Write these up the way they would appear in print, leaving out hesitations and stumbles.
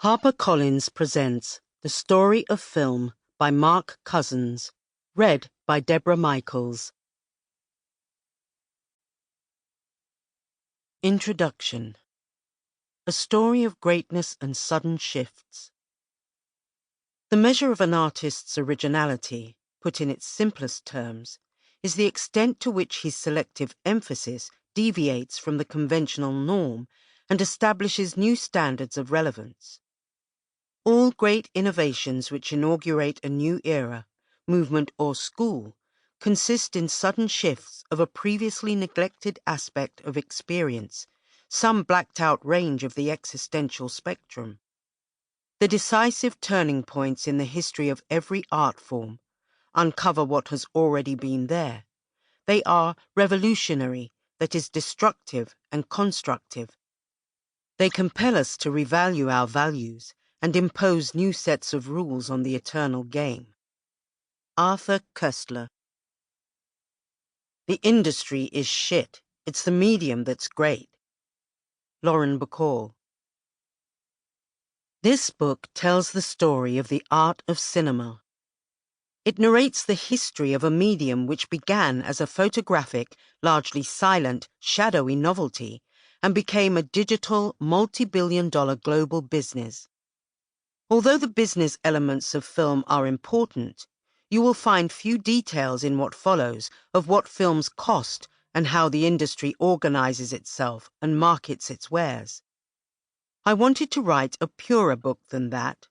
HarperCollins presents The Story of Film by Mark Cousins, read by Debra Micheals. Introduction. A story of greatness and sudden shifts. The measure of an artist's originality, put in its simplest terms, is the extent to which his selective emphasis deviates from the conventional norm and establishes new standards of relevance. All great innovations which inaugurate a new era, movement or school, consist in sudden shifts of a previously neglected aspect of experience, some blacked-out range of the existential spectrum. The decisive turning points in the history of every art form uncover what has already been there. They are revolutionary, that is destructive and constructive. They compel us to revalue our values and impose new sets of rules on the eternal game. Arthur Koestler. The industry is shit. It's the medium that's great. Lauren Bacall. This book tells the story of the art of cinema. It narrates the history of a medium which began as a photographic, largely silent, shadowy novelty and became a digital, multi-billion-dollar global business. Although the business elements of film are important, you will find few details in what follows of what films cost and how the industry organizes itself and markets its wares. I wanted to write a purer book than that,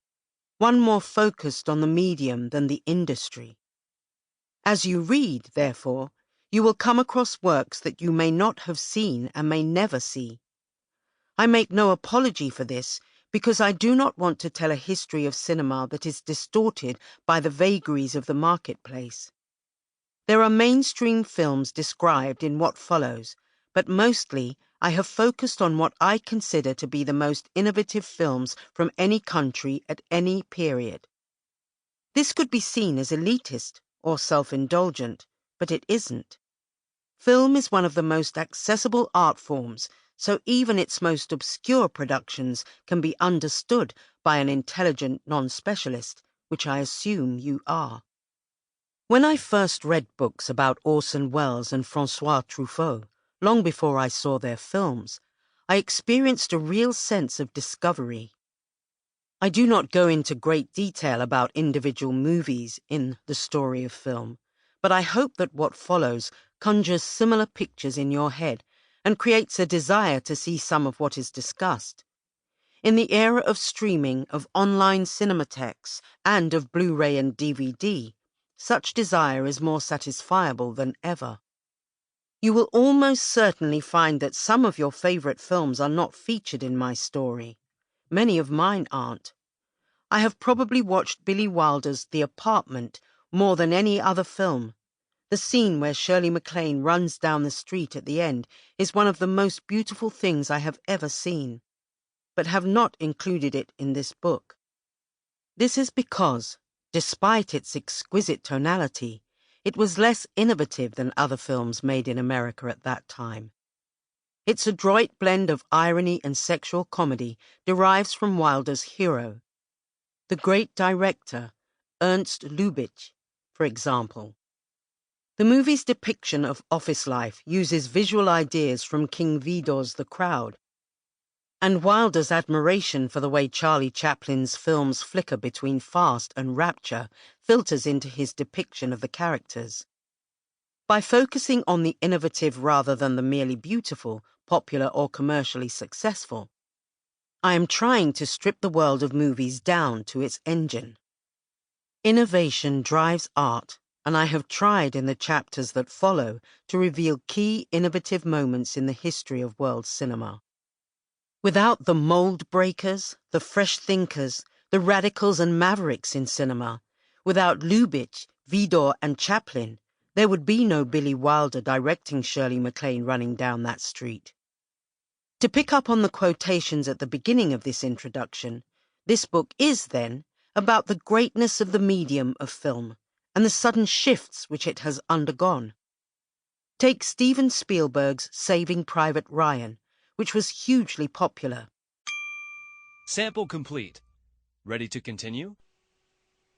one more focused on the medium than the industry. As you read, therefore, you will come across works that you may not have seen and may never see. I make no apology for this, because I do not want to tell a history of cinema that is distorted by the vagaries of the marketplace. There are mainstream films described in what follows, but mostly I have focused on what I consider to be the most innovative films from any country at any period. This could be seen as elitist or self-indulgent, but it isn't. Film is one of the most accessible art forms, so even its most obscure productions can be understood by an intelligent non-specialist, which I assume you are. When I first read books about Orson Welles and François Truffaut, long before I saw their films, I experienced a real sense of discovery. I do not go into great detail about individual movies in The Story of Film, but I hope that what follows conjures similar pictures in your head and creates a desire to see some of what is discussed. In the era of streaming, of online cinematheques, and of Blu-ray and DVD, such desire is more satisfiable than ever. You will almost certainly find that some of your favorite films are not featured in my story. Many of mine aren't. I have probably watched Billy Wilder's The Apartment more than any other film. The scene where Shirley MacLaine runs down the street at the end is one of the most beautiful things I have ever seen, but have not included it in this book. This is because, despite its exquisite tonality, it was less innovative than other films made in America at that time. Its adroit blend of irony and sexual comedy derives from Wilder's hero. The great director, Ernst Lubitsch, for example. The movie's depiction of office life uses visual ideas from King Vidor's The Crowd, and Wilder's admiration for the way Charlie Chaplin's films flicker between fast and rapture filters into his depiction of the characters. By focusing on the innovative rather than the merely beautiful, popular or commercially successful, I am trying to strip the world of movies down to its engine. Innovation drives art, and I have tried in the chapters that follow to reveal key innovative moments in the history of world cinema. Without the mold breakers, the fresh thinkers, the radicals and mavericks in cinema, without Lubitsch, Vidor and Chaplin, there would be no Billy Wilder directing Shirley MacLaine running down that street. To pick up on the quotations at the beginning of this introduction, this book is, then, about the greatness of the medium of film and the sudden shifts which it has undergone. Take Steven Spielberg's Saving Private Ryan, which was hugely popular. Sample complete. Ready to continue?